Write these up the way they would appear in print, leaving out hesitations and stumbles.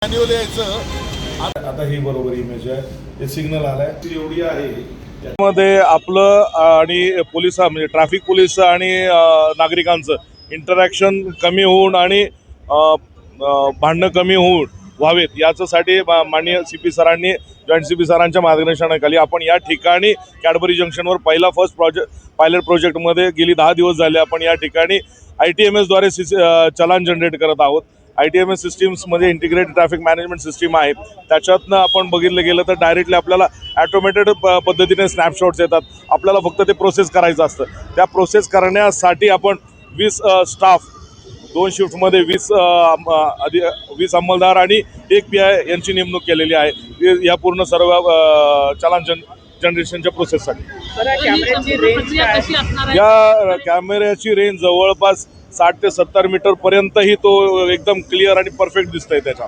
Manual यायचं आता ही बरोबर इमेज आहे, हे सिग्नल आलाय ती एवढी आहे मध्ये आपलं आणि पोलिस म्हणजे ट्रॅफिक पोलीस आणि नागरिकांचं इंटरॅक्शन कमी होऊन आणि भांडणं कमी होऊन व्हावेत याच्यासाठी माननीय CP सरांनी जॉईंट CP सरांच्या मार्गदर्शनाखाली आपण या ठिकाणी कॅडबरी जंक्शनवर फर्स्ट पायलट प्रोजेक्टमध्ये गेली 10 दिवस झाले आपण या ठिकाणी ITMS द्वारे चलान जनरेट करत आहोत। ITMS सिस्टीम्समध्ये इंटिग्रेटेड ट्रॅफिक मॅनेजमेंट सिस्टीम आहे, त्याच्यातनं आपण बघितलं गेलं तर डायरेक्टली आपल्याला ॲटोमॅटेड पद्धतीने स्नॅपशॉट्स येतात, आपल्याला फक्त ते प्रोसेस करायचं असतं। त्या प्रोसेस करण्यासाठी आपण 20 स्टाफ 2 शिफ्टमध्ये 20 अंमलदार आणि 1 PI यांची नेमणूक केलेली आहे या पूर्ण सर्व चलान जनरेशनच्या प्रोसेससाठी। या कॅमेऱ्याची रेंज जवळपास 60 ते 70 मीटर पर्यंतही तो एकदम क्लिअर आणि परफेक्ट दिसतंय त्याच्या।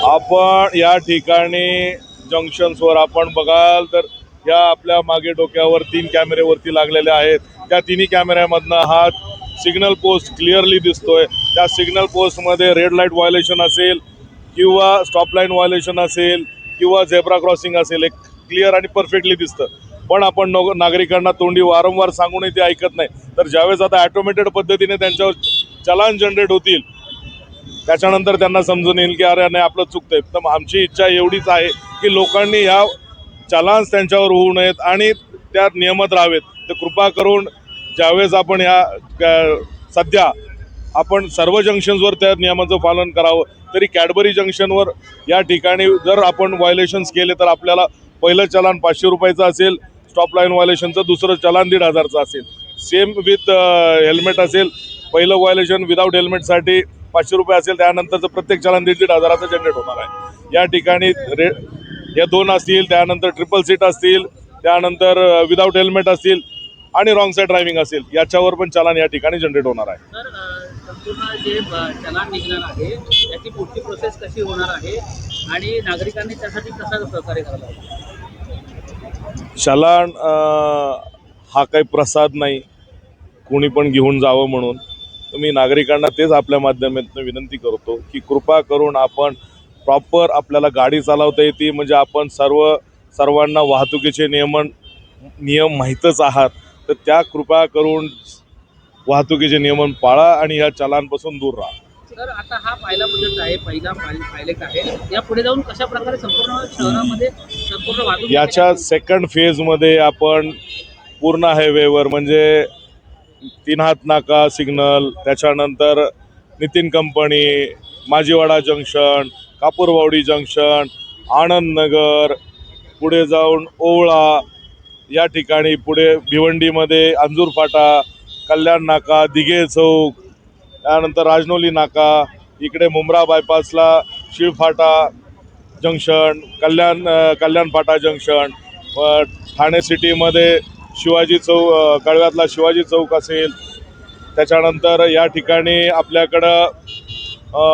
आपण या ठिकाणी जंक्शन्सवर आपण बघाल तर या आपल्या मागे डोक्यावर 3 कॅमेरे वरती लागलेले आहेत, त्या तिन्ही कॅमेऱ्यामधनं हा सिग्नल पोस्ट क्लिअरली दिसतोय। त्या सिग्नल पोस्टमध्ये रेड लाईट व्हायोलेशन असेल किंवा स्टॉप लाईन व्हायोलेशन असेल किंवा झेब्रा क्रॉसिंग असेल, एक क्लिअर आणि परफेक्टली दिसतं। पण आपण नागरिकांना तोंडी वारंवार सांगूनही ते ऐकत नाही, तर ज्यावेळेस आता ॲटोमॅटेड पद्धतीने त्यांच्यावर चलान जनरेट होतील त्याच्यानंतर त्यांना समजून येईल की अरे नाही आपलं चुकतंय। तर आमची इच्छा एवढीच आहे की लोकांनी ह्या चलान्स त्यांच्यावर होऊ नयेत आणि त्या नियमात राहावेत। तर कृपा करून ज्यावेळेस आपण सध्या आपण सर्व जंक्शन्सवर त्या नियमाचं पालन करावं, तरी कॅडबरी जंक्शनवर या ठिकाणी जर आपण व्हायोलेशन्स केले तर आपल्याला पहिलं चलान 500 रुपयाचं असेल, स्टॉप लाईन व्हायोलेशनचं दुसरं चलान 1,500चं असेल। सेम विथ हेल्मेट असेल, पहिलं व्हायोलेशन विदाऊट हेल्मेटसाठी 500 रुपये असेल, त्यानंतरचं प्रत्येक चलान 1,500चं जनरेट होणार आहे। या ठिकाणी हे 2 असतील, त्यानंतर ट्रिपल सीट असतील, त्यानंतर विदाऊट हेल्मेट असतील आणि रॉंग साईड ड्रायव्हिंग असेल, याच्यावर पण चलान या ठिकाणी जनरेट होणार आहे। तर संपूर्ण जे चलान निघणार आहे याची पुढची प्रोसेस कशी होणार आहे आणि नागरिकांनी त्यासाठी कसा सहकार्य करायला हवं? चलान हा काही प्रसाद नाही कोणी पण घेऊन जावं म्हणून। तर मी नागरिकांना तेच आपल्या माध्यमातून विनंती करतो की कृपा करून आपण प्रॉपर आपल्याला गाडी चालवता येते, म्हणजे आपण सर्वांना वाहतुकीचे नियम माहीतच आहात, तर त्या कृपा करून वाहतुकीचे नियमन पाळा आणि ह्या चलानपासून दूर राहा। तर आता हा पहिला प्रोजेक्ट आहे, पहिला पायलट आहे, या पुढे जाऊन कशा प्रकारे संपूर्ण शहरामध्ये संपूर्ण वाहतूक याच्या सेकंड फेजमध्ये आपण पूर्ण हायवेवर म्हणजे 3 हात नाका सिग्नल, त्याच्यानंतर Nitin company, Majiwada junction, Kapurwadi junction, Anand Nagar, पुढे जाऊन ओवळा या ठिकाणी, पुढे भिवंडीमध्ये अंजूर फाटा, कल्याण नाका, दिघे चौक, त्यानंतर राजनोली नाका, इकडे मुंब्रा बायपासला शिळफाटा जंक्शन, कल्याण फाटा जंक्शन, ठाणे सिटीमध्ये शिवाजी चौक, कळव्यातला शिवाजी चौक असेल, त्याच्यानंतर या ठिकाणी आपल्याकडं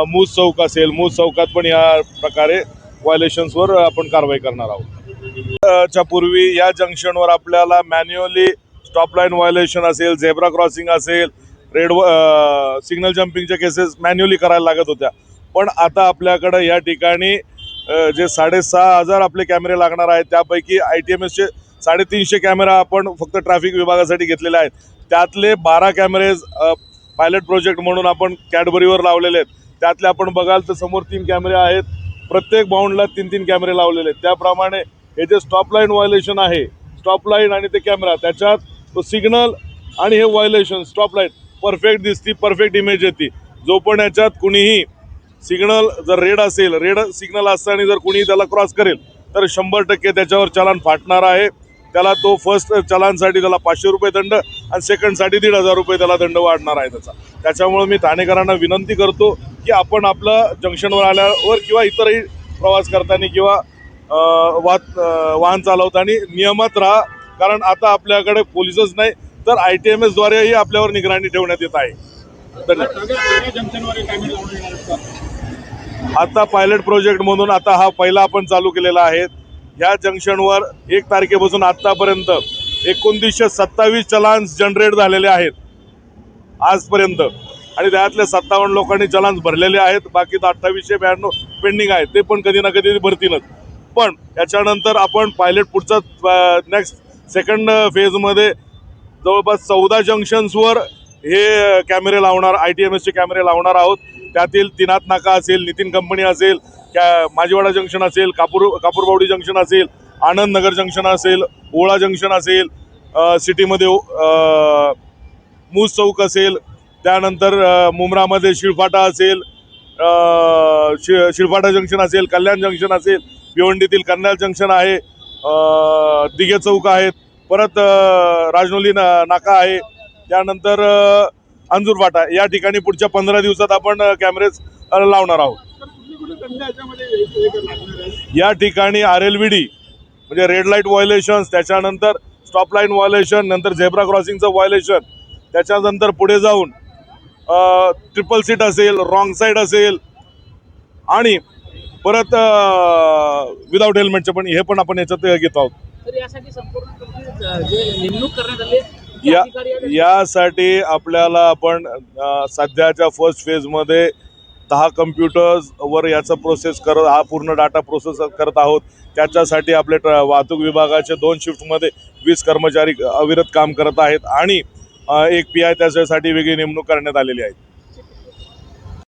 मूस चौक असेल, मूस चौकात पण या प्रकारे व्हायोलेशन्सवर आपण कारवाई करणार आहोत। च्या पूर्वी या जंक्शनवर आपल्याला मॅन्युअली स्टॉप लाईन व्हायोलेशन असेल, झेब्रा क्रॉसिंग असेल, रेड सिग्नल जम्पिंगच्या केसेस मॅन्युअली करायला लागत होत्या, पण आता आपल्याकडं या ठिकाणी जे 6,500 आपले कॅमेरे लागणार आहेत, त्यापैकी ITMSचे 350 कॅमेरा आपण फक्त ट्रॅफिक विभागासाठी घेतलेले आहेत। त्यातले 12 कॅमेरेज पायलट प्रोजेक्ट म्हणून आपण कॅडबरीवर लावलेले आहेत। त्यातले आपण बघाल तर समोर 3 कॅमेरे आहेत, प्रत्येक बाउंडला 3-3 कॅमेरे लावलेले आहेत। त्याप्रमाणे हे जे स्टॉप लाईन व्हायोलेशन आहे, स्टॉप लाईन आणि ते कॅमेरा, त्याच्यात तो सिग्नल आणि हे व्हायोलेशन स्टॉप लाईन परफेक्ट दिसती, परफेक्ट इमेज येते। जो पण याच्यात कुणीही सिग्नल जर रेड असेल, रेड सिग्नल असताना जर कुणी त्याला क्रॉस करेल तर 100% त्याच्यावर चलान फाटणार आहे। त्याला तो फर्स्ट चलानसाठी त्याला 500 रुपये दंड आणि सेकंडसाठी 1,500 रुपये त्याला दंड वाढणार आहे त्याच्यामुळे मी ठाणेकरांना विनंती करतो की आपण आपलं जंक्शनवर आल्यावर किंवा इतरही प्रवास करताना किंवा वाहन चालवताना नियमात राहा, कारण आता आपल्याकडे पोलीसच नाही तर ITMS द्वारेही आपल्यावर निगराणी ठेवण्यात येत आहे। आता पायलट प्रोजेक्ट म्हणून आता हा पहिला आपण चालू केलेला आहे। या जंक्शनवर 1 तारखेपासून आतापर्यंत 2927 चलान्स जनरेट झालेले आहेत आजपर्यंत। आणि त्यातले 57 लोकांनी चलान्स भरलेले आहेत. बाकी 2892 पेंडिंग आहेत, ते पण कधी ना कधी भरतीलच. पण याच्यानंतर आपण पायलट पुढचा नेक्स्ट सेकंड फेजमध्ये जवळपास 14 जंक्शन्सवर हे कॅमेरे लावणार, ITMSचे कॅमेरे लावणार आहोत. त्यातील तीनाथ नाका असेल, नितीन कंपनी असेल, माजीवाडा जंक्शन असेल, कापूरबावडी जंक्शन असेल, आनंद नगर जंक्शन असेल, ओळा जंक्शन असेल, सिटीमध्ये मूस चौक असेल, त्यानंतर मुंब्रामध्ये शिळफाटा असेल, शिळफाटा जंक्शन असेल, कल्याण जंक्शन असेल, भिवंडीतील कन्याल जंक्शन आहे, दिघे चौक आहेत, परत राजनोली नाका आहे, त्यानंतर अंजूर फाटा. या ठिकाणी पुढच्या 15 दिवसात आपण कॅमेरेज लावणार आहोत. या ठिकाणी RLVD म्हणजे रेड लाईट व्हायोलेशन्स, त्याच्यानंतर स्टॉप लाईन व्हायोलेशन, नंतर झेब्रा क्रॉसिंगचं व्हायोलेशन, त्याच्यानंतर पुढे जाऊन ट्रिपल सीट असेल, रॉंग साईड असेल आणि परत विदाऊट हेल्मेटचं पण हे पण आपण याच्यात घेत आहोत. तर यासाठी संपूर्ण जे नेमणूक करण्यात आली यासाठी आपल्याला आपण सध्याच्या फर्स्ट फेजमध्ये 10 कम्प्युटर्सवर याचा प्रोसेस हा पूर्ण डाटा प्रोसेस करत आहोत. त्याच्यासाठी आपले वाहतूक विभागाचे 2 शिफ्टमध्ये 20 कर्मचारी अविरत काम करत आहेत आणि एक PI त्याच्यासाठी वेगळी नेमणूक करण्यात आलेली आहे.